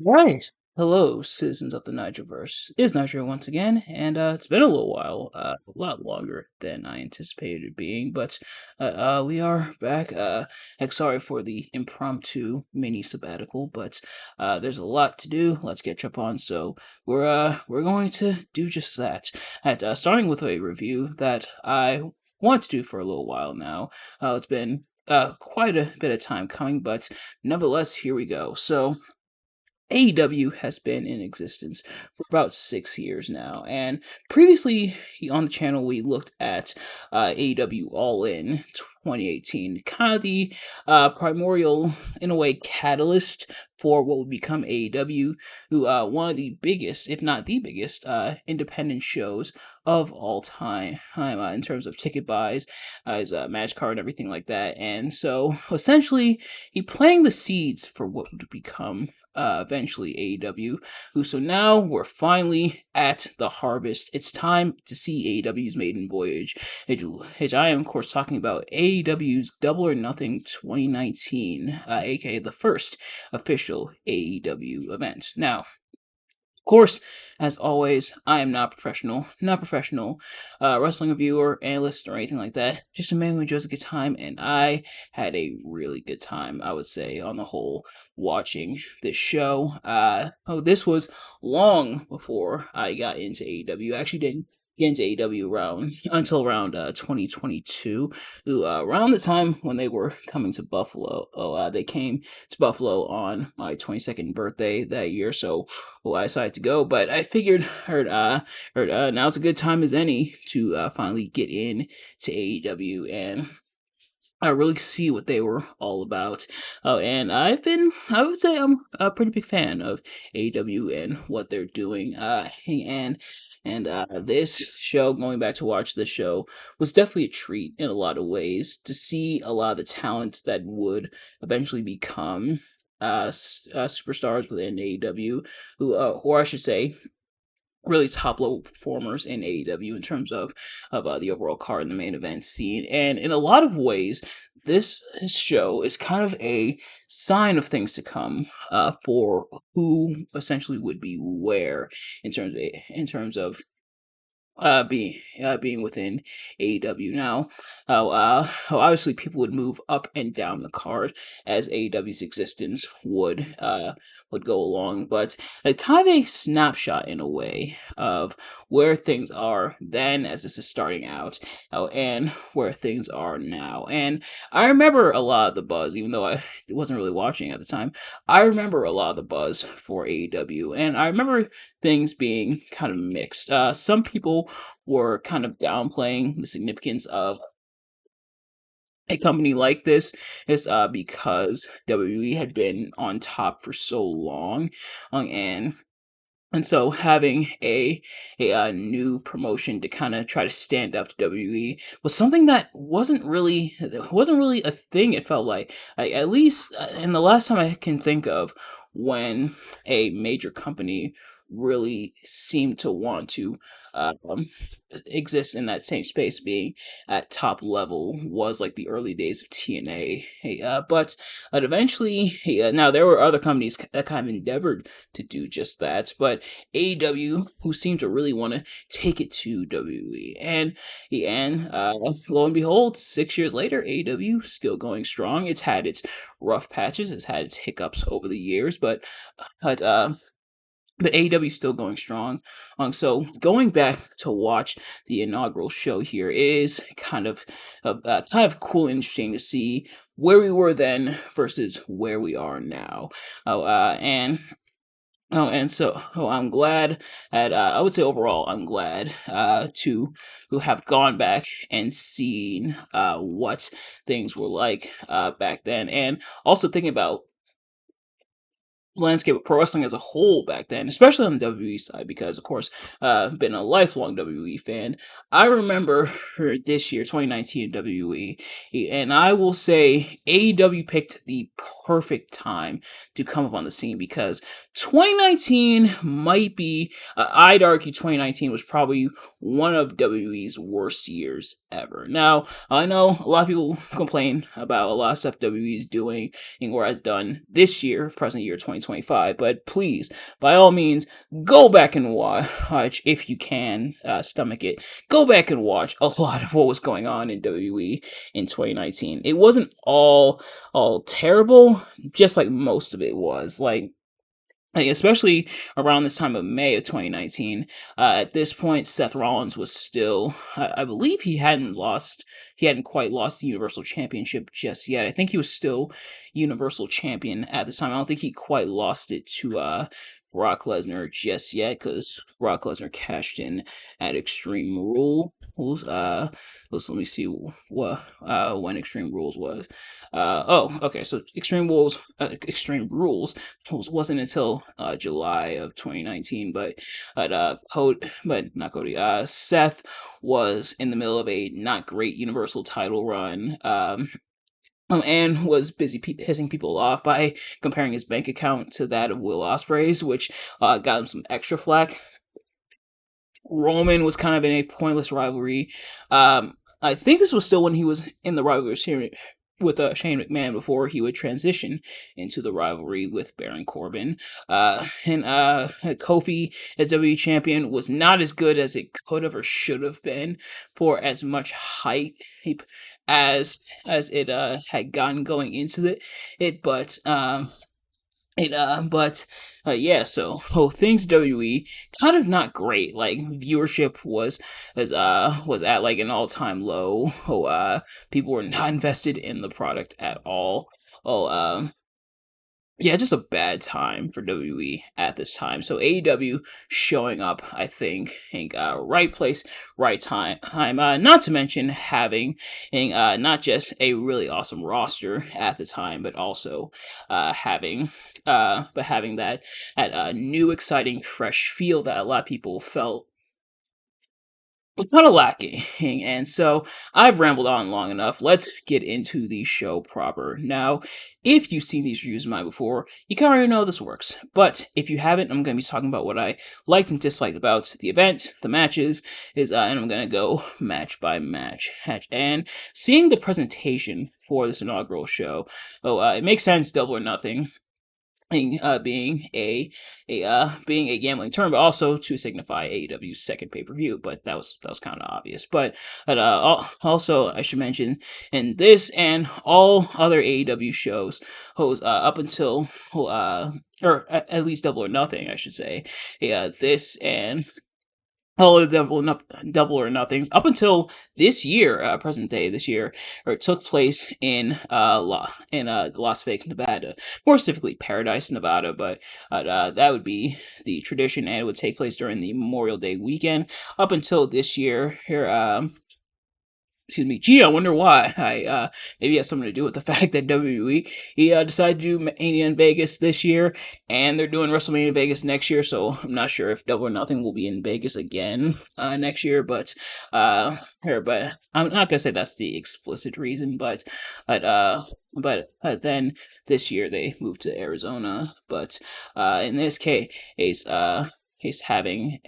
Right. Hello, citizens of the Nigelverse. It's Nigel once again, and it's been a little while, a lot longer than I anticipated it being, but we are back. Sorry for the impromptu mini sabbatical, but there's a lot to do. Let's catch up on, so we're going to do just that. Starting with a review that I want to do for a little while now. It's been quite a bit of time coming, but nevertheless, here we go. So. AEW has been in existence for about 6 years now, and previously on the channel we looked at AEW All In 2018, kind of the primordial, in a way, catalyst for what would become AEW, who one of the biggest, if not the biggest, independent shows of all time in terms of ticket buys, his match card, and everything like that. And so, essentially, he planting the seeds for what would become eventually AEW. Who so now we're finally at the harvest. It's time to see AEW's maiden voyage, which I am of course talking about AEW's Double or Nothing 2019, aka the first official AEW event. Now, of course, as always, I am not professional wrestling reviewer, analyst, or anything like that. Just a man who enjoys a good time, and I had a really good time, I would say, on the whole, watching this show. This was long before I got into AEW. I actually didn't get into AEW around until around 2022, around the time when they were coming to Buffalo. They came to Buffalo on my 22nd birthday that year, so I decided to go. But I figured, heard now's a good time as any to finally get in to AEW and really see what they were all about. Oh, and I would say I'm a pretty big fan of AEW and what they're doing. And this show, going back to watch this show, was definitely a treat in a lot of ways to see a lot of the talent that would eventually become superstars within AEW, or I should say, really top level performers in AEW in terms of the overall card and the main event scene. And in a lot of ways, this show is kind of a sign of things to come for who essentially would be where in terms of being within AEW now. Obviously people would move up and down the card as AEW's existence would go along, but a kind of a snapshot in a way of where things are then as this is starting out, and where things are now. And I remember a lot of the buzz, even though I wasn't really watching at the time. I remember a lot of the buzz for AEW, and I remember things being kind of mixed. Some people were kind of downplaying the significance of a company like this is because WWE had been on top for so long, and so having a new promotion to kind of try to stand up to WWE was something that wasn't really a thing. It felt like at least in the last time I can think of when a major company really seemed to want to um, exist in that same space, being at top level, was like the early days of TNA. But eventually, now there were other companies that kind of endeavored to do just that, but AEW, who seemed to really want to take it to WWE. And lo and behold, 6 years later, AEW still going strong. It's had its rough patches, it's had its hiccups over the years, but AEW is still going strong. So going back to watch the inaugural show here is kind of cool and interesting to see where we were then versus where we are now. Oh, and I'm glad that I would say overall I'm glad to have gone back and seen what things were like back then, and also thinking about landscape of pro wrestling as a whole back then, especially on the WWE side, because of course, been a lifelong WWE fan. I remember for this year, 2019 WWE, and I will say AEW picked the perfect time to come up on the scene because 2019 might be, I'd argue 2019 was probably one of WWE's worst years ever. Now, I know a lot of people complain about a lot of stuff WWE is doing or has done this year, present year 2020 2025. But please, by all means, go back and watch if you can stomach it. Go back and watch a lot of what was going on in WWE in 2019. It wasn't all terrible, just like most of it was. Like, especially around this time of May of 2019, at this point, Seth Rollins was still, I believe he hadn't quite lost the Universal Championship just yet. I think he was still Universal Champion at this time. I don't think he quite lost it to Brock Lesnar just yet, because Brock Lesnar cashed in at Extreme Rules. Let me see what when Extreme Rules was. Okay, so Extreme Rules wasn't until July of 2019, but not Cody. Seth was in the middle of a not great Universal title run. And was busy pissing people off by comparing his bank account to that of Will Ospreay's, which got him some extra flack. Roman was kind of in a pointless rivalry. I think this was still when he was in the rivalry with Shane McMahon before he would transition into the rivalry with Baron Corbin. And Kofi as WWE champion was not as good as it could have or should have been for as much hype as it had gotten going into yeah, so things WWE kind of not great. Like viewership was at like an all-time low. People were not invested in the product at all. Oh yeah, just a bad time for WWE at this time. So AEW showing up, I think right place, right time. Not to mention having not just a really awesome roster at the time, but also having that new, exciting, fresh feel that a lot of people felt was kind of lacking. And so I've rambled on long enough. Let's get into the show proper. Now, if you've seen these reviews of mine before, you kind of already know how this works. But if you haven't, I'm going to be talking about what I liked and disliked about the event, the matches, and I'm going to go match by match. And seeing the presentation for this inaugural show, it makes sense, Double or Nothing being being a gambling term, but also to signify AEW's second pay per view. But that was kind of obvious. But also I should mention in this and all other AEW shows, up until or at least Double or Nothing, I should say. This and all of Double or Nothings up until this year, present day this year, or it took place in Las Vegas, Nevada, more specifically Paradise, Nevada. But that would be the tradition, and it would take place during the Memorial Day weekend. Up until this year, here excuse me, gee, I wonder why. Maybe it has something to do with the fact that WWE decided to do Mania in Vegas this year, and they're doing WrestleMania in Vegas next year. So I'm not sure if Double or Nothing will be in Vegas again next year, but I'm not gonna say that's the explicit reason. But then this year they moved to Arizona. But in this case having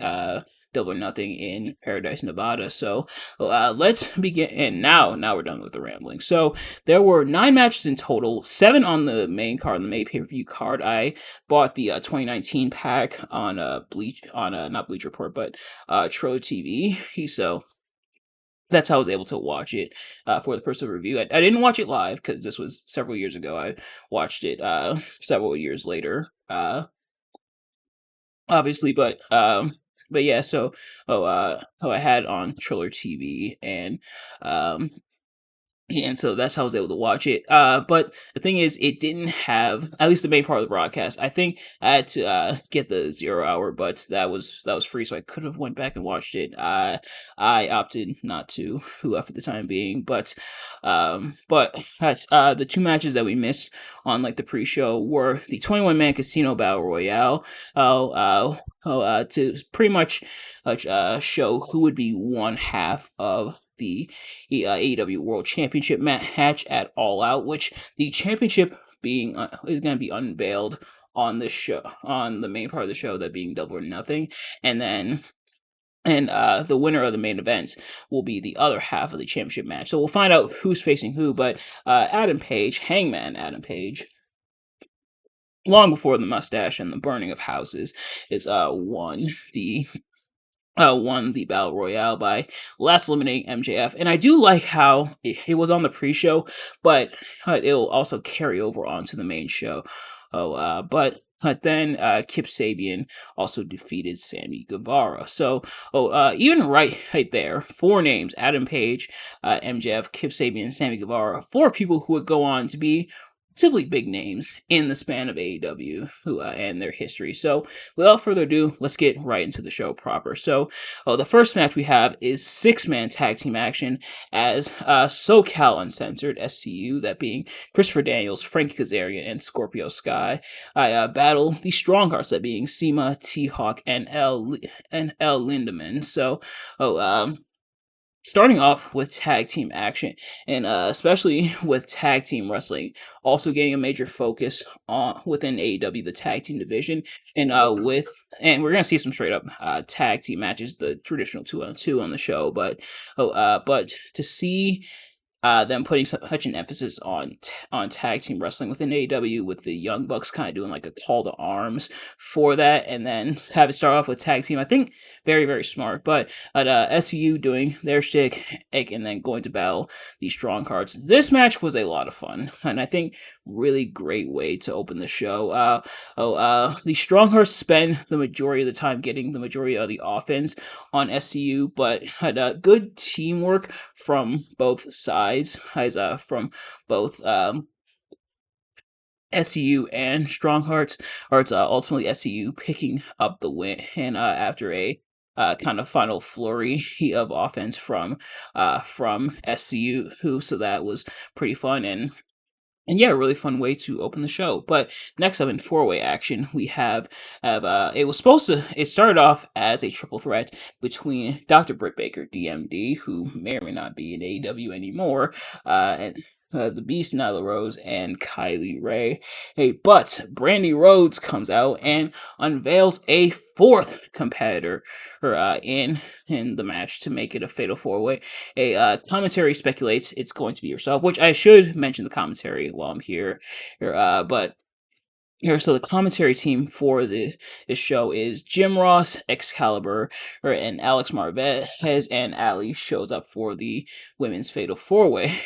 Double or Nothing in Paradise, Nevada. So let's begin. And now we're done with the rambling. So there were 9 matches in total, 7 on the main card, on the May pay-per-view card. I bought the 2019 pack on not Bleach Report, but Triller TV. So that's how I was able to watch it for the first review. I didn't watch it live because this was several years ago. I watched it several years later. Obviously, but yeah, so I had on Triller TV, um and so that's how I was able to watch it. But the thing is, it didn't have, at least the main part of the broadcast. I think I had to get the 0 hour, but that was free, so I could have went back and watched it. I opted not to, for the time being. But that's the 2 matches that we missed on like the pre-show were the 21-man Casino Battle Royale. To pretty much show who would be one half of the AEW World Championship match at All Out, which the championship being is going to be unveiled on the show, on the main part of the show, that being Double or Nothing, and then the winner of the main event will be the other half of the championship match. So we'll find out who's facing who. But Hangman Adam Page long before the mustache and the burning of houses, is the won the Battle Royale by last eliminating MJF. And I do like how it was on the pre-show, but it'll also carry over onto the main show. But then Kip Sabian also defeated Sammy Guevara. So, even right there, four names: Adam Page, MJF, Kip Sabian, Sammy Guevara. Four people who would go on to be relatively big names in the span of AEW and their history. So, without further ado, let's get right into the show proper. So, the first match we have is six-man tag team action as SoCal Uncensored, SCU, that being Christopher Daniels, Frank Kazarian, and Scorpio Sky. I battle the Stronghearts, that being Sema, T-Hawk, and L Lindemann. So, oh, starting off with tag team action, and especially with tag team wrestling, also getting a major focus on within AEW, the tag team division, and we're gonna see some straight up tag team matches, the traditional 2-on-2 on the show, but to see them putting such an emphasis on tag team wrestling within AEW, with the Young Bucks kind of doing like a call to arms for that, and then have it start off with tag team. I think very very smart. But at SCU doing their shtick, and then going to battle the Strong Cards. This match was a lot of fun, and I think really great way to open the show. The Strong Hearts spend the majority of the time getting the majority of the offense on SCU, but had good teamwork from both sides, as from both SCU and Strong Hearts, or it's ultimately SCU picking up the win, and after a kind of final flurry of offense from SCU, who so that was pretty fun, and yeah, a really fun way to open the show. But next up in four-way action, we have it started off as a triple threat between Dr. Britt Baker, DMD, who may or may not be in AEW anymore, and the Beast, Nyla Rose, and Kylie Ray. Hey, but Brandy Rhodes comes out and unveils a fourth competitor in the match to make it a fatal four-way. A commentary speculates it's going to be yourself, which I should mention the commentary while I'm here. But here, so the commentary team for this show is Jim Ross, Excalibur, and Alex Marvez, and Ali shows up for the women's fatal four way.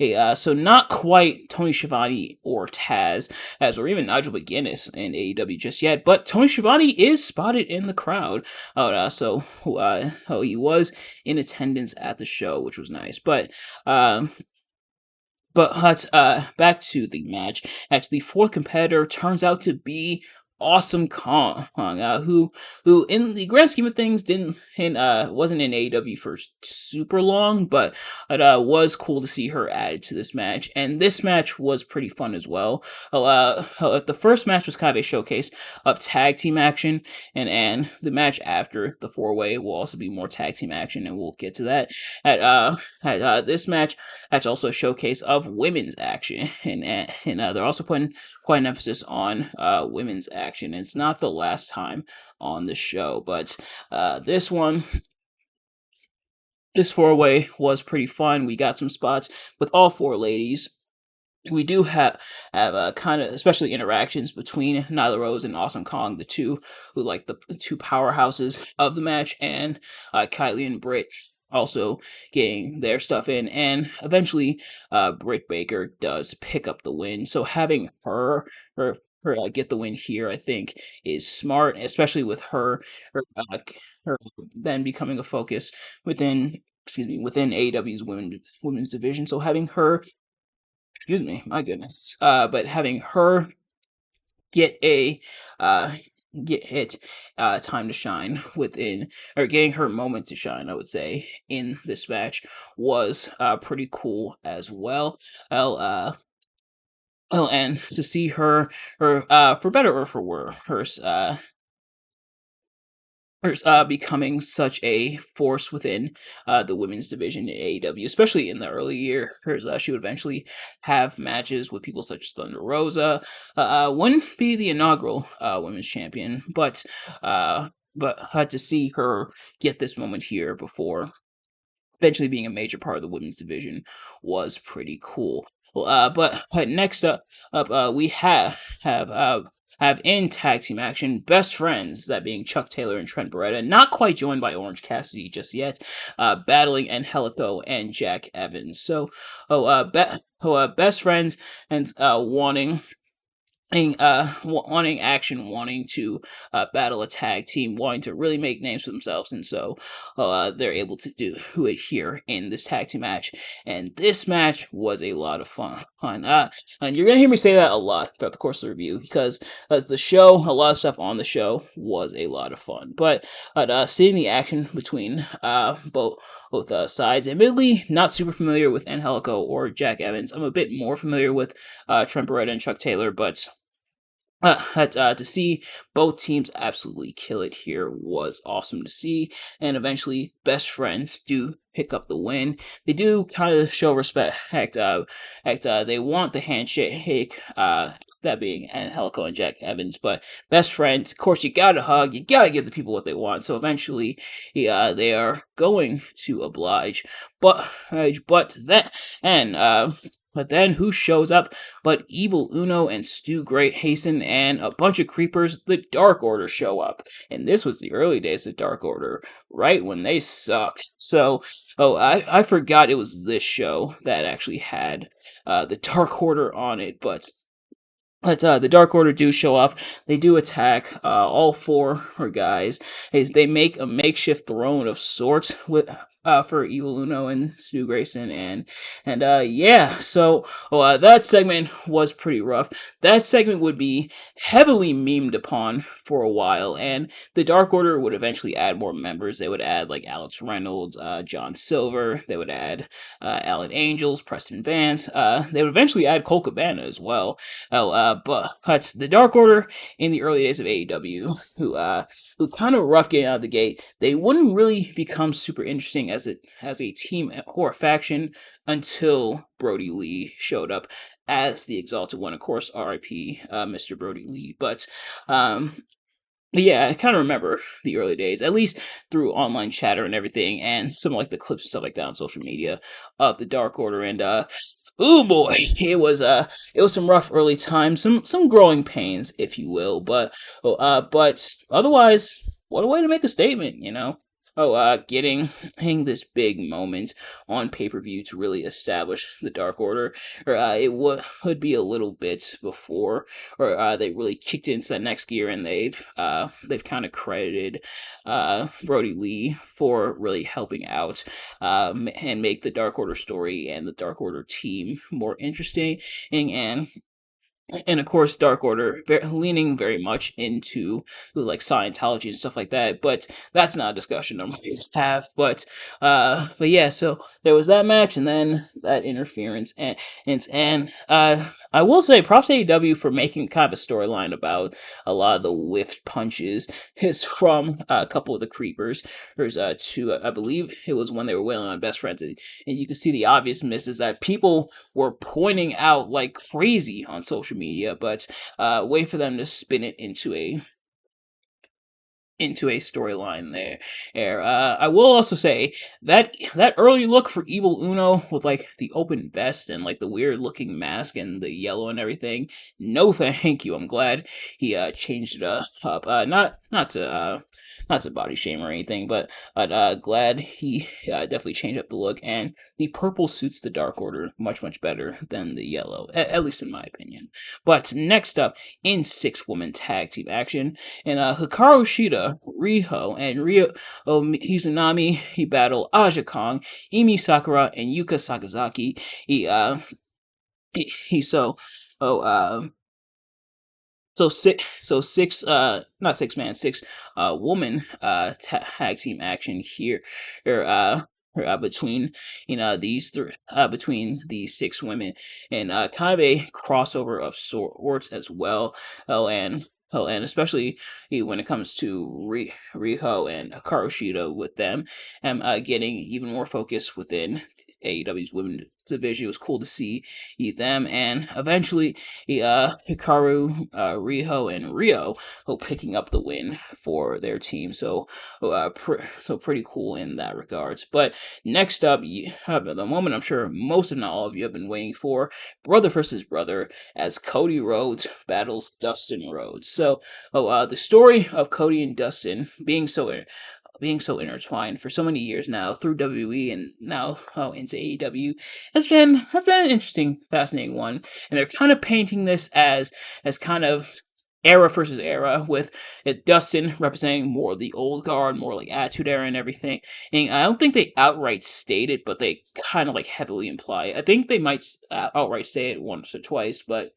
So not quite Tony Schiavone or Taz, or even Nigel McGuinness in AEW just yet, but Tony Schiavone is spotted in the crowd. He was in attendance at the show, which was nice. But back to the match. Actually, the fourth competitor turns out to be Awesome Kong, who in the grand scheme of things wasn't in AEW for super long, but it was cool to see her added to this match, and this match was pretty fun as well. The first match was kind of a showcase of tag team action, and the match after the four way will also be more tag team action, and we'll get to that. This match, that's also a showcase of women's action, and they're also putting quite an emphasis on women's action. It's not the last time on the show, but this one, this four way was pretty fun. We got some spots with all four ladies. We do have kind of especially interactions between Nyla Rose and Awesome Kong, the two who like the two powerhouses of the match, and Kylie and Britt also getting their stuff in, and eventually Britt Baker does pick up the win. So having her get the win here, I think, is smart, especially with her then becoming a focus within AEW's women's division. So having her, excuse me, my goodness. But having her get a uh get it time to shine within, or getting her moment to shine, I would say, in this match was pretty cool as well. I'll and to see her for better or for worse, becoming such a force within the women's division in AEW, especially in the early years. She would eventually have matches with people such as Thunder Rosa. Wouldn't be the inaugural women's champion, but to see her get this moment here before eventually being a major part of the women's division was pretty cool. but next up, we have in tag team action best friends, that being Chuck Taylor and Trent Beretta, not quite joined by Orange Cassidy just yet, battling Angelico and Jack Evans. So, best friends and wanting action, wanting to battle a tag team, wanting to really make names for themselves, and so they're able to do it here in this tag team match. And this match was a lot of fun. And you're gonna hear me say that a lot throughout the course of the review because as the show, a lot of stuff on the show was a lot of fun. But seeing the action between both sides, admittedly not super familiar with Angelico or Jack Evans. I'm a bit more familiar with Trent Beretta and Chuck Taylor, but to see both teams absolutely kill it here was awesome to see, and eventually, best friends do pick up the win. They do kind of show respect. They want the handshake. That being Angelico and Jack Evans, but best friends, of course, you gotta hug. You gotta give the people what they want. So eventually, they are going to oblige. But that and but then who shows up but Evil Uno and Stu Great Hasten and a bunch of creepers, the Dark Order, show up. And this was the early days of Dark Order, right when they sucked. So, I forgot it was this show that actually had the Dark Order on it, but the Dark Order do show up. They do attack all four guys. They make a makeshift throne of sorts with for Evil Uno and Stu Grayson, and yeah. So that segment was pretty rough. That segment would be heavily memed upon for a while, and the Dark Order would eventually add more members. They would add like Alex Reynolds, John Silver. They would add Alan Angels, Preston Vance. They would eventually add Cole Cabana as well. But the Dark Order in the early days of AEW, who kind of rough getting out of the gate, they wouldn't really become super interesting as a team or a faction until Brody Lee showed up as the Exalted One. Of course, R.I.P. Mr. Brody Lee. But yeah, I kind of remember the early days, at least through online chatter and everything, and some like the clips and stuff like that on social media of the Dark Order. And oh boy, it was some rough early times, some growing pains, if you will. But otherwise, what a way to make a statement, you know. Getting this big moment on pay per view to really establish the Dark Order, or it would be a little bit before, or they really kicked into that next gear, and they've kind of credited Brody Lee for really helping out and make the Dark Order story and the Dark Order team more interesting, and of course Dark Order leaning very much into like Scientology and stuff like that, but that's not a discussion I'm going to have. But yeah, so there was that match and then that interference, and I will say props to AEW for making kind of a storyline about a lot of the whiffed punches is from a couple of the creepers. There's two, I believe it was when they were wailing on Best Friends, and you can see the obvious misses that people were pointing out like crazy on social media, but wait for them to spin it into a storyline there. I will also say that early look for Evil Uno with like the open vest and like the weird looking mask and the yellow and everything. No, thank you. I'm glad he changed it up. Not to body shame or anything, but glad he definitely changed up the look. And the purple suits the Dark Order much better than the yellow, at least in my opinion. But next up, in 6-woman tag team action, and Hikaru Shida, Riho, and Ryo Mizunami, he battle Aja Kong, Emi Sakura, and Yuka Sakazaki. He so oh so six not six man six woman tag team action here, er, uh between between these 6 women, and kind of a crossover of sorts as well. And especially when it comes to Riho and Hikaru Shida with them, getting even more focus within AEW's women division. It was cool to see them, and eventually Hikaru, Riho, and Rio picking up the win for their team. So pretty cool in that regards. But next up, the moment I'm sure most, if not all of you, have been waiting for: brother versus brother, as Cody Rhodes battles Dustin Rhodes. So, the story of Cody and Dustin being so intertwined for so many years now through WWE and now into AEW has been an interesting, fascinating one. And they're kind of painting this as kind of era versus era, with Dustin representing more of the old guard, more like Attitude Era and everything. And I don't think they outright state it, but they kind of like heavily imply it. I think they might outright say it once or twice, but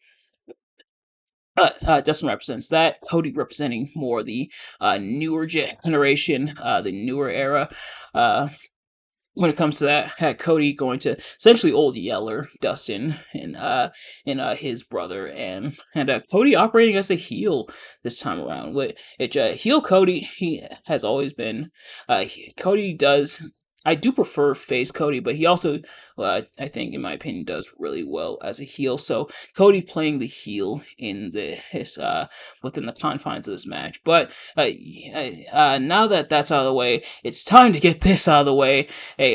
Dustin represents that. Cody representing more the newer generation, the newer era. Uh, when it comes to that, had Cody going to essentially old Yeller, Dustin, and his brother, and Cody operating as a heel this time around. Heel Cody, he has always been. Cody does. I do prefer face Cody, but he also, I think, in my opinion, does really well as a heel. So Cody playing the heel in within the confines of this match. But now that that's out of the way, it's time to get this out of the way. Hey,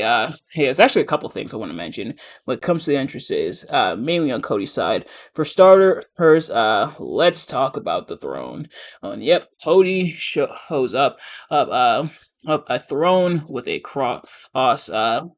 there's actually a couple things I want to mention when it comes to the entrances, mainly on Cody's side. For starters, let's talk about the throne. And yep, Cody shows up a throne with a cross on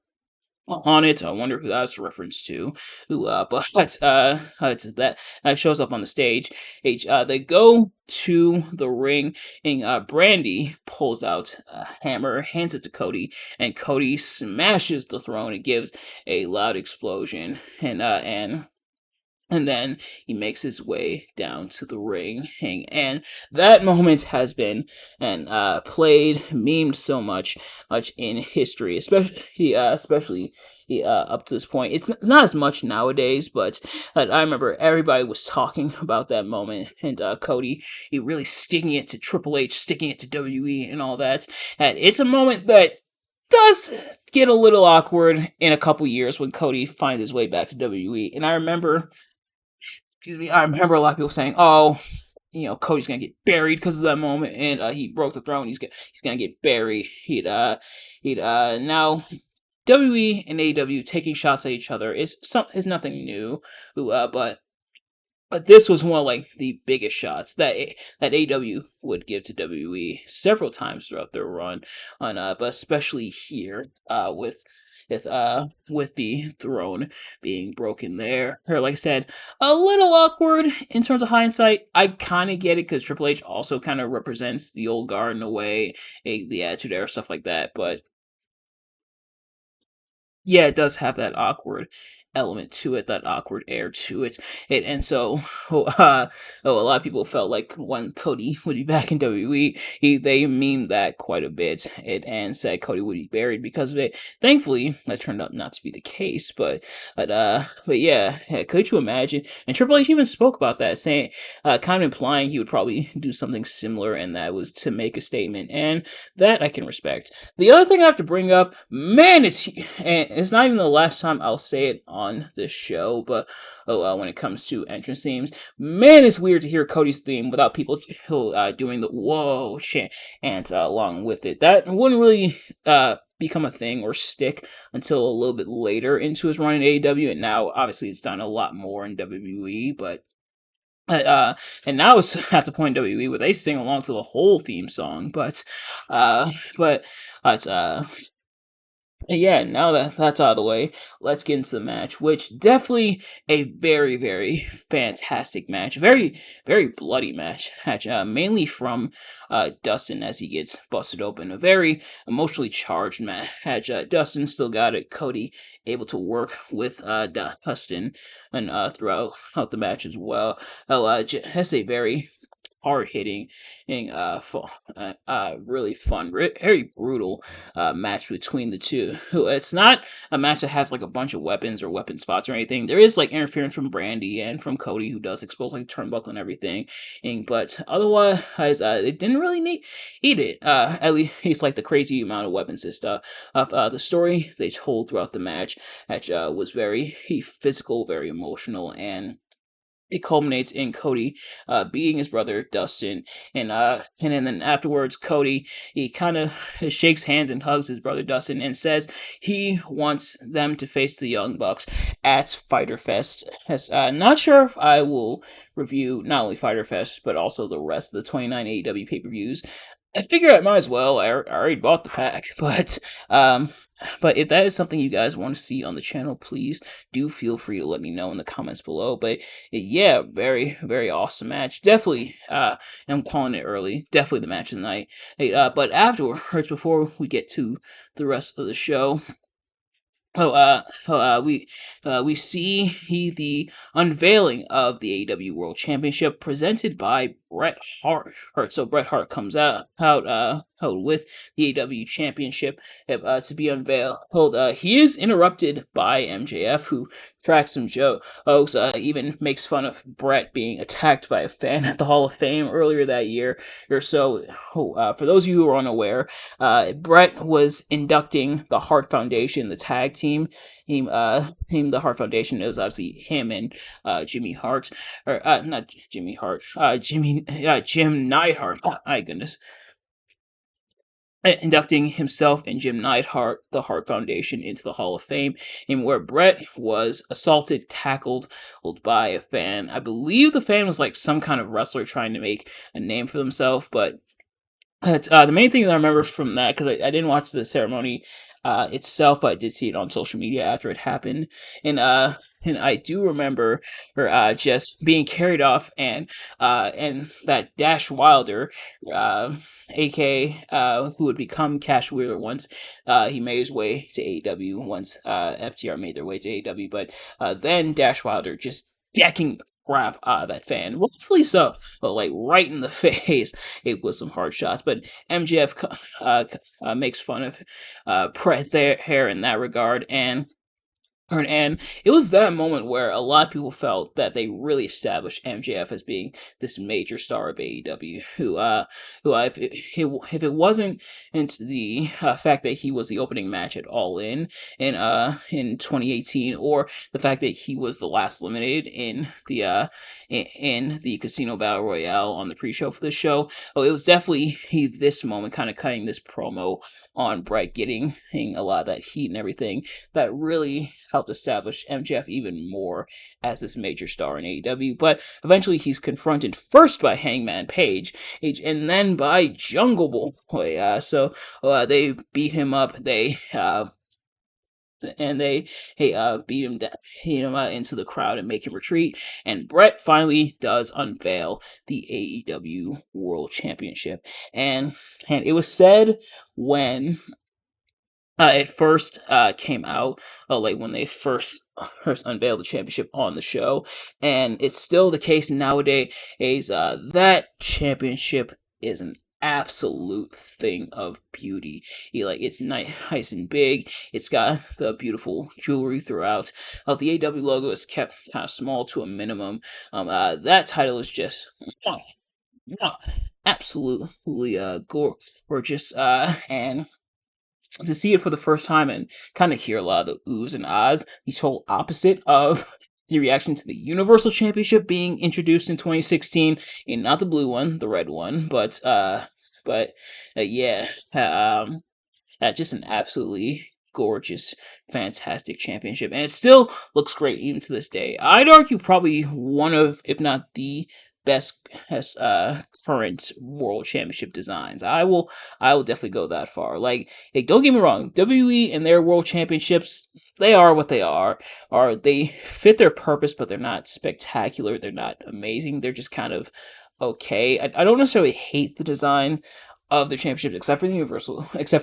it. I wonder who that's a reference to. It's that shows up on the stage. They go to the ring, and Brandy pulls out a hammer, hands it to Cody, and Cody smashes the throne. It gives a loud explosion, and then he makes his way down to the ring, and that moment has been and played, memed so much in history, especially up to this point. It's not as much nowadays, but I remember everybody was talking about that moment, and Cody, he really sticking it to Triple H, sticking it to WWE, and all that. And it's a moment that does get a little awkward in a couple years when Cody finds his way back to WWE. And I remember a lot of people saying, "Oh, Cody's gonna get buried because of that moment, and he broke the throne. He's gonna get buried. He'd now WWE and AEW taking shots at each other is nothing new, but this was one of like the biggest shots that AEW would give to WWE several times throughout their run but especially here with the throne being broken there. Or like I said, a little awkward in terms of hindsight. I kind of get it because Triple H also kind of represents the old guard in a way, the Attitude Era, stuff like that. But yeah, it does have that awkward element to it, that awkward air to it. And so, a lot of people felt like when Cody would be back in WWE, they memed that quite a bit, and said Cody would be buried because of it. Thankfully, that turned out not to be the case. But yeah, could you imagine? And Triple H even spoke about that, saying, kind of implying he would probably do something similar, and that was to make a statement, and that I can respect. The other thing I have to bring up, man, it's not even the last time I'll say it on this show, but when it comes to entrance themes, man, it's weird to hear Cody's theme without people doing the whoa chant and along with it. That wouldn't really become a thing or stick until a little bit later into his run in AEW, and now obviously it's done a lot more in WWE, but and now it's at the point in WWE where they sing along to the whole theme song, uh, but it's yeah, now that that's out of the way, let's get into the match, which definitely a very, very fantastic match. Very, very bloody match, mainly from Dustin as he gets busted open. A very emotionally charged match. Dustin still got it. Cody able to work with Dustin and throughout the match as well. Just a very hard hitting, and really fun, very brutal match between the two. It's not a match that has like a bunch of weapons or weapon spots or anything. There is like interference from Brandy and from Cody, who does expose like turnbuckle and everything. But otherwise, it didn't really need it. At least like the crazy amount of weapons and stuff. The story they told throughout the match was very physical, very emotional, and it culminates in Cody beating his brother Dustin, and then afterwards, Cody he kind of shakes hands and hugs his brother Dustin and says he wants them to face the Young Bucks at Fighter Fest. Not sure if I will review not only Fighter Fest but also the rest of the 29 AEW pay per views. I figure I might as well. I already bought the pack, um, but if that is something you guys want to see on the channel, please do feel free to let me know in the comments below. But yeah, very, very awesome match. Definitely, I'm calling it early. Definitely the match of the night. But afterwards, before we get to the rest of the show, we see the unveiling of the AEW World Championship presented by Bret Hart. So Bret Hart comes out with the AEW Championship to be unveiled. He is interrupted by MJF, who cracks some jokes. Even makes fun of Bret being attacked by a fan at the Hall of Fame earlier that year or so. For those of you who are unaware, Brett was inducting the Hart Foundation, the tag team. The Hart Foundation is obviously him and Jimmy Hart, or not Jimmy Hart, Jim Neidhart. My goodness, inducting himself and Jim Neidhart, the Hart Foundation, into the Hall of Fame, and where Brett was assaulted, tackled by a fan. I believe the fan was like some kind of wrestler trying to make a name for themselves, but the main thing that I remember from that, because I didn't watch the ceremony itself, but I did see it on social media after it happened, and I do remember her just being carried off, and that Dash Wilder, uh, aka who would become Cash Wheeler once he made his way to AEW, once FTR made their way to AEW, but then Dash Wilder just decking crap out of that fan, rightfully so, but like right in the face. It was some hard shots, but MJF makes fun of Pret their hair in that regard, and it was that moment where a lot of people felt that they really established MJF as being this major star of AEW, if it wasn't into the fact that he was the opening match at All in 2018, or the fact that he was the last eliminated in the Casino Battle Royale on the pre-show for the show. It was definitely this moment, kind of cutting this promo on Brett getting a lot of that heat and everything, that really helped establish MJF even more as this major star in AEW. But eventually he's confronted first by Hangman Page, and then by Jungle Boy. They beat him up. They beat him down, into the crowd and make him retreat. And Brett finally does unveil the AEW World Championship, and it was said when it first came out, like when they first unveiled the championship on the show, and it's still the case nowadays. That championship is an absolute thing of beauty. It's nice and big. It's got the beautiful jewelry throughout. The AW logo is kept kind of small to a minimum. That title is just absolutely gorgeous. And to see it for the first time and kind of hear a lot of the oohs and ahs, the total opposite of the reaction to the Universal Championship being introduced in 2016, and not the blue one, the red one, but yeah, just an absolutely gorgeous, fantastic championship, and it still looks great even to this day. I'd argue probably one of, if not the best current world championship designs. I will definitely go that far. Like, hey, don't get me wrong, WWE and their world championships, they are what they are they fit their purpose, but they're not spectacular, they're not amazing, they're just kind of okay. I don't necessarily hate the design of the championship, except for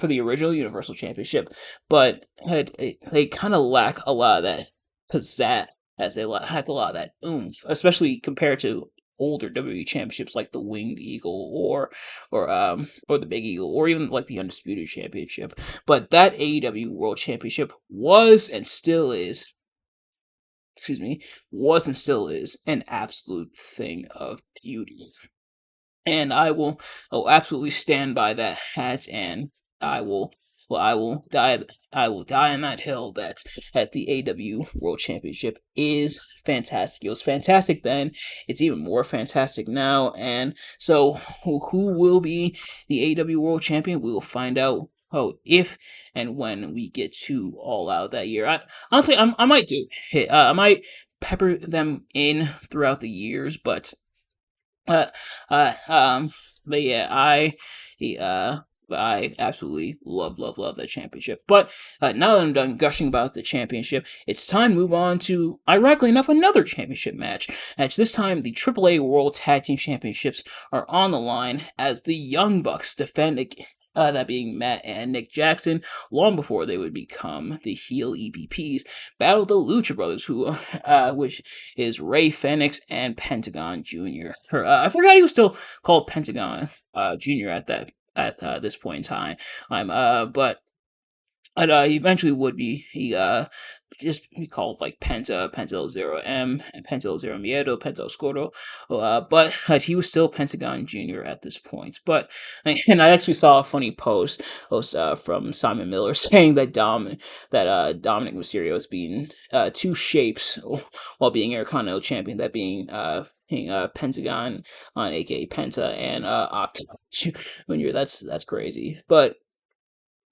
the original Universal Championship, but they kind of lack a lot of that pizzazz, as they lack a lot of that oomph, especially compared to older WWE championships like the Winged Eagle or the Big Eagle or even like the Undisputed Championship. But that AEW World Championship was and still is, excuse me, was and still is an absolute thing of beauty. And I will absolutely stand by that hat, and I will, I will die on that hill that the AW World Championship is fantastic. It was fantastic then. It's even more fantastic now. And so, who will be the AW World Champion? We will find out. Oh, if and when we get to All Out that year, honestly, I might do hit. I might pepper them in throughout the years, but uh, uh, um, but yeah, uh, I absolutely love that championship. But now that I'm done gushing about the championship, it's time to move on to, ironically enough, another championship match. As this time, the AAA World Tag Team Championships are on the line as the Young Bucks defend. That being Matt and Nick Jackson, long before they would become the heel EVPs, battle the Lucha Brothers, which is Ray Fenix and Pentagon Jr. I forgot he was still called Pentagon Jr. at this point in time. But eventually would be just be called like Penta Zero M, and Penta Zero Miedo, Penta Oscuro. But he was still Pentagon Jr. at this point. But and I actually saw a funny post from Simon Miller saying that Dominic Mysterio is being two shapes while being Intercontinental Champion. That being Pentagon on aka Penta and Octagon Jr. That's crazy. But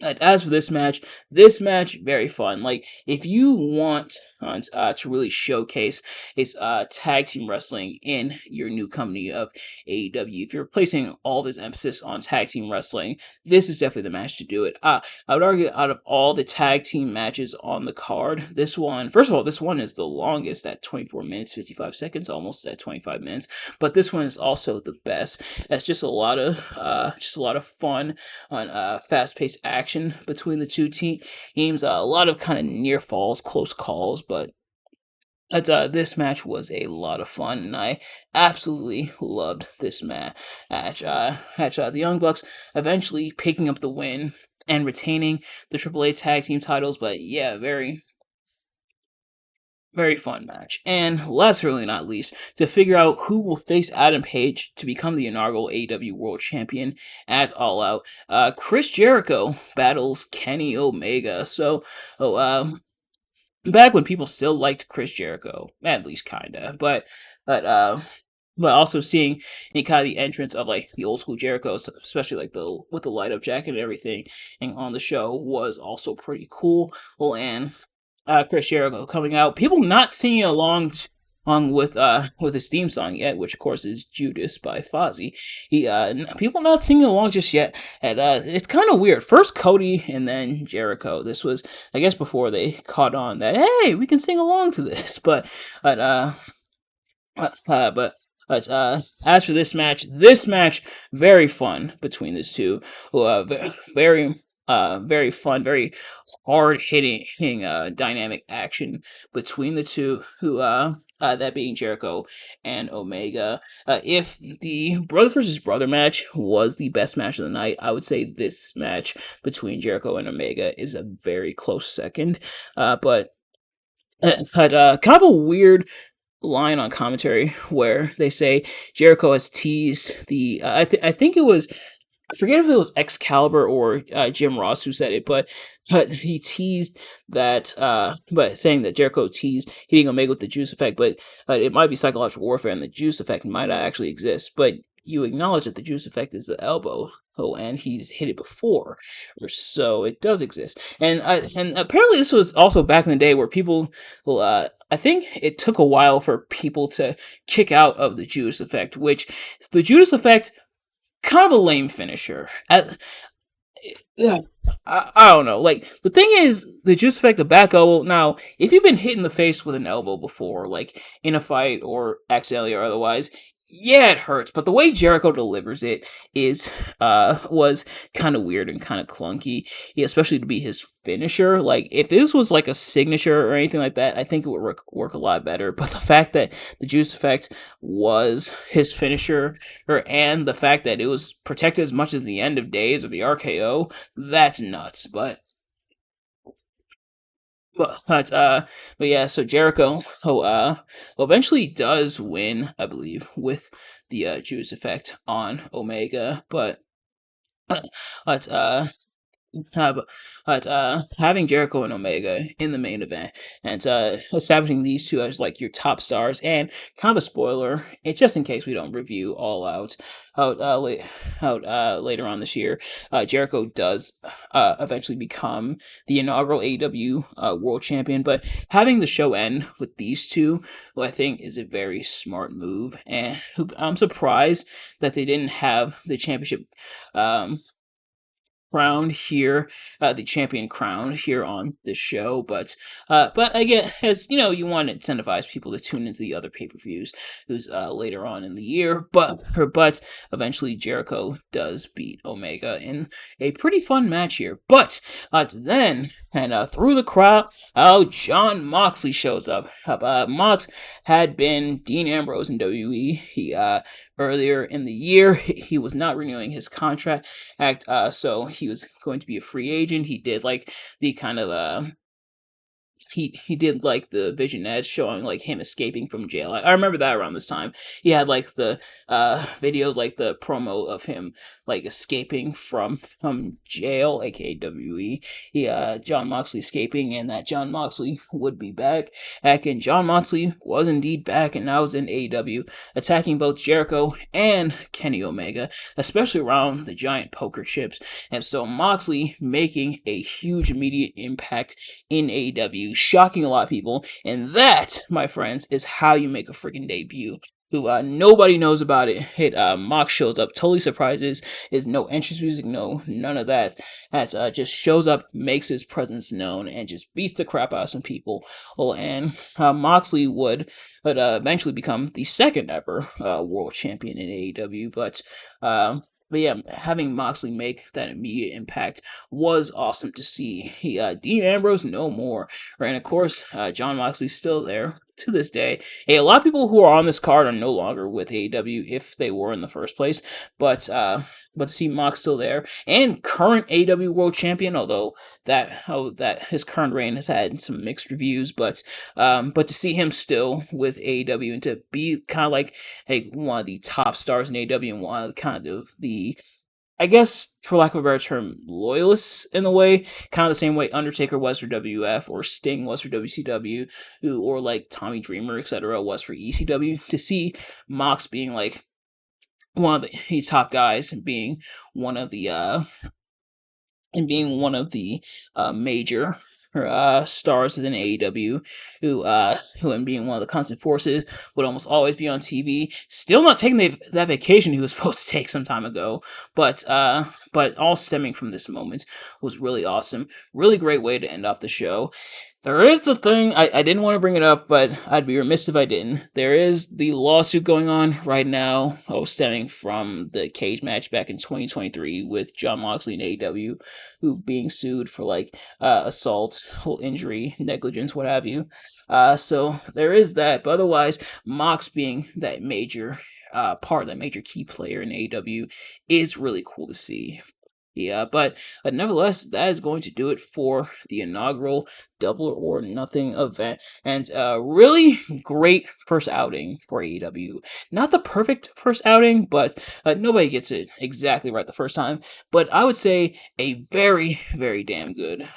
as for this match very fun. Like if you want to really showcase is tag team wrestling in your new company of AEW, if you're placing all this emphasis on tag team wrestling, this is definitely the match to do it. I would argue out of all the tag team matches on the card, this one, first of all, this one is the longest at 24 minutes 55 seconds, almost at 25 minutes. But this one is also the best. That's just a lot of fun on fast-paced action between the two teams. A lot of kind of near falls, close calls, but this match was a lot of fun, and I absolutely loved this The Young Bucks eventually picking up the win and retaining the AAA Tag Team titles, but yeah, very fun match. And last certainly not least, to figure out who will face Adam Page to become the inaugural AEW World Champion at All Out, Chris Jericho battles Kenny Omega. So, oh, back when people still liked Chris Jericho, at least kinda, but but also seeing any kind of the entrance of like the old school Jericho, especially like the with the light up jacket and everything, and on the show was also pretty cool. Well, and Chris Jericho coming out, people not singing along with his theme song yet, which of course is Judas by Fozzy. People not singing along just yet, and it's kind of weird. First Cody and then Jericho. This was, I guess, before they caught on that hey, we can sing along to this, but but as for this match very fun between these two. Very very fun, very hard hitting dynamic action between the two. That being Jericho and Omega. If the brother versus brother match was the best match of the night, I would say this match between Jericho and Omega is a very close second. But kind of a weird line on commentary where they say Jericho has teased the. I think it was, I forget if it was Excalibur or Jim Ross who said it, but he teased that, but saying that Jericho teased hitting Omega with the juice effect, but it might be psychological warfare and the juice effect might not actually exist. But you acknowledge that the juice effect is the elbow. Oh, and he's hit it before, or so it does exist. And apparently this was also back in the day where people, well, I think it took a while for people to kick out of the Judas effect, which the Judas effect kind of a lame finisher. Yeah, I don't know. Like the thing is, the Judas effect of back elbow. Now, if you've been hit in the face with an elbow before, like in a fight or accidentally or otherwise, Yeah, it hurts, but the way Jericho delivers it is was kind of weird and kind of clunky, yeah, especially to be his finisher. Like if this was like a signature or anything like that, I think it would work a lot better. But the fact that the juice effect was his finisher, and the fact that it was protected as much as the end of days of the RKO, that's nuts. But but yeah, so Jericho, eventually does win, I believe, with the Juice effect on Omega, but having Jericho and Omega in the main event and establishing these two as like your top stars, and kind of a spoiler, just in case we don't review All Out later on this year, Jericho does eventually become the inaugural AEW World Champion. But having the show end with these two, who I think is a very smart move, and I'm surprised that they didn't have the championship um crowned here, the champion crowned here on this show. But I get, as you know, you want to incentivize people to tune into the other pay per views, who's later on in the year. But eventually Jericho does beat Omega in a pretty fun match here. But then and through the crowd, John Moxley shows up. Mox had been Dean Ambrose in WWE. He earlier in the year he was not renewing his contract act. So he was going to be a free agent. He did like the kind of he did like the visionettes showing like him escaping from jail. I remember that around this time. He had like the videos, like the promo of him like escaping from jail, aka WE. He John Moxley escaping, and that John Moxley would be back, and John Moxley was indeed back, and now was in AEW, attacking both Jericho and Kenny Omega, especially around the giant poker chips. And so Moxley making a huge immediate impact in AEW, shocking a lot of people. And that, my friends, is how you make a freaking debut. Who nobody knows about it. Mox shows up, totally surprises. Is no entrance music, no none of that. That just shows up, makes his presence known, and just beats the crap out of some people. Well, and Moxley would eventually become the second ever world champion in AEW. But yeah, having Moxley make that immediate impact was awesome to see. Dean Ambrose no more, right? And of course, John Moxley's still there to this day. Hey, a lot of people who are on this card are no longer with AEW if they were in the first place, but but to see Mox still there and current AEW World Champion, although that his current reign has had some mixed reviews, but to see him still with AEW and to be kind of like one of the top stars in AEW and one of the kind of the, I guess, for lack of a better term, loyalists in a way, kind of the same way Undertaker was for WF or Sting was for WCW, or like Tommy Dreamer, etc., was for ECW. To see Mox being like one of the top guys and being one of the major stars within AEW, who and being one of the constant forces, would almost always be on TV. Still not taking that vacation he was supposed to take some time ago, but all stemming from this moment was really awesome. Really great way to end off the show. There is the thing, I didn't want to bring it up, but I'd be remiss if I didn't. There is the lawsuit going on right now, stemming from the cage match back in 2023 with John Moxley and AEW, who being sued for like assault, whole injury, negligence, what have you. So there is that, but otherwise, Mox being that major that major key player in AEW is really cool to see. Yeah, but nevertheless, that is going to do it for the inaugural Double or Nothing event. And really great first outing for AEW. Not the perfect first outing, but nobody gets it exactly right the first time. But I would say a very, very damn good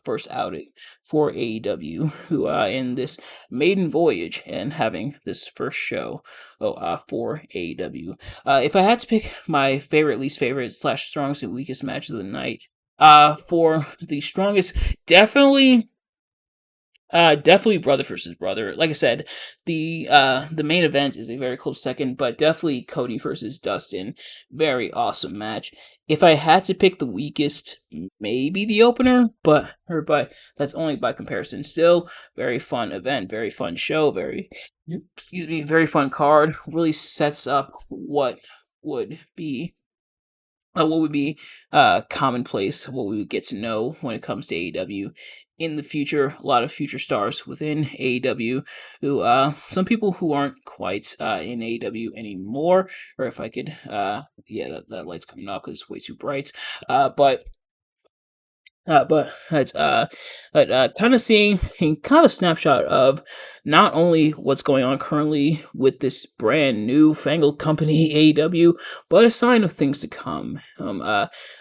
first outing for AEW, who in this maiden voyage and having this first show for AEW. If I had to pick my favorite, least favorite, slash strongest and weakest match of the night, for the strongest, definitely Definitely brother versus brother. Like I said, the main event is a very close second, but definitely Cody versus Dustin. Very awesome match. If I had to pick the weakest, maybe the opener, but that's only by comparison. Still, very fun event, very fun show, very excuse me, very fun card. Really sets up would be what would be commonplace, what we would get to know when it comes to AEW in the future. A lot of future stars within AEW who, some people who aren't quite in AEW anymore, or if I could, yeah, that light's coming off because it's way too bright. But kind of seeing kind of a snapshot of not only what's going on currently with this brand new fangled company AEW, but a sign of things to come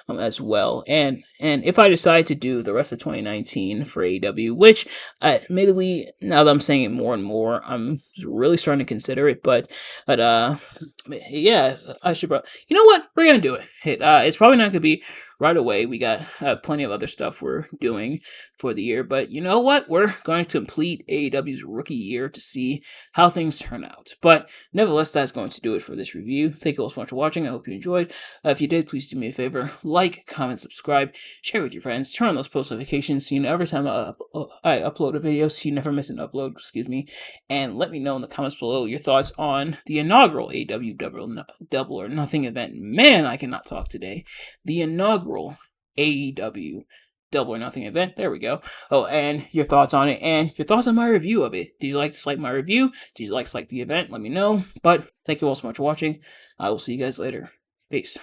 as well. And if I decide to do the rest of 2019 for AEW, which admittedly now that I'm saying it more and more, I'm really starting to consider it. But yeah, I should. You know what? We're gonna do it. It's probably not gonna be right away. We got plenty of other stuff we're doing for the year, but you know what? We're going to complete AEW's rookie year to see how things turn out. But nevertheless, that's going to do it for this review. Thank you all so much for watching. I hope you enjoyed. If you did, please do me a favor: like, comment, subscribe, share with your friends, turn on those post notifications so you know every time I upload a video, so you never miss an upload. Excuse me, and let me know in the comments below your thoughts on the inaugural AEW Double or Nothing event. Man, I cannot talk today. The inaugural AEW Double or Nothing event. There we go. Oh, and your thoughts on it and your thoughts on my review of it. Did you like to like my review? Did you like the event? Let me know. But thank you all so much for watching. I will see you guys later. Peace.